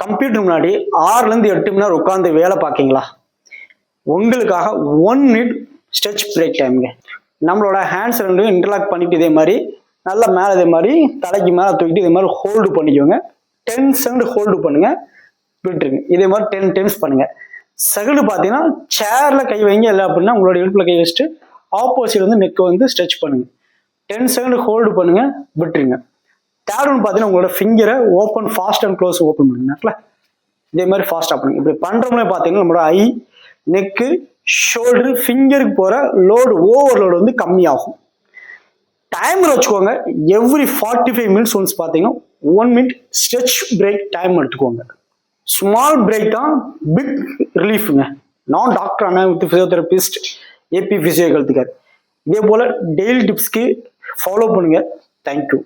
Computer முன்னாடி 6லேருந்து 8 மணி நேரம் உட்காந்து வேலை பார்க்கீங்களா? உங்களுக்காக 1 மினிட் ஸ்ட்ரெச் பிரேக் டைமுங்க. நம்மளோட ஹேண்ட்ஸ் ரெண்டும் இன்டர்லாக் பண்ணிட்டு இதே மாதிரி நல்லா மேலே இதே மாதிரி தலைக்கு மேலே தூக்கிட்டு இதே மாதிரி ஹோல்டு பண்ணிக்கோங்க. 10 செகண்ட் ஹோல்டு பண்ணுங்க, விட்டுருங்க. இதே மாதிரி 10 டைம்ஸ் பண்ணுங்க. செகண்ட் பார்த்தீங்கன்னா சேர்ல கை வைங்க, இல்லை அப்படின்னா உங்களோட இடுப்புல கை வச்சுட்டு ஆப்போசிட் வந்து நெக்கை வந்து ஸ்ட்ரெச் பண்ணுங்க. 10 செகண்ட் ஹோல்டு பண்ணுங்க, விட்டுருங்க. தேர்ட் ஒன்று பார்த்தீங்கன்னா உங்களோட ஃபிங்கரை open fast and close open பண்ணுங்க. இதே மாதிரி ஃபாஸ்ட்டாக பண்ணுங்க. இப்படி பண்ணுறோம்னே பார்த்தீங்கன்னா நம்மளோட ஐ, நெக்கு, ஷோல்டரு, ஃபிங்கருக்கு போகிற லோடு ஓவர்லோடு வந்து கம்மியாகும். டைமர் வச்சுக்கோங்க. எவ்ரி 45 மினிட்ஸ் ஒன்ஸ் பார்த்தீங்கன்னா 1 மினிட் ஸ்ட்ரெச் பிரேக் டைம் எடுத்துக்கோங்க. ஸ்மால் பிரேக் தான் பிக் ரிலீஃபுங்க. நான் டாக்டர் அண்ணா வித் ஃபிசியோதெரபிஸ்ட் ஏபி ஃபிசியோ ஹெல்த்துக்கார். இதே போல் டெய்லி டிப்ஸ்க்கு ஃபாலோ பண்ணுங்க. தேங்க்யூ.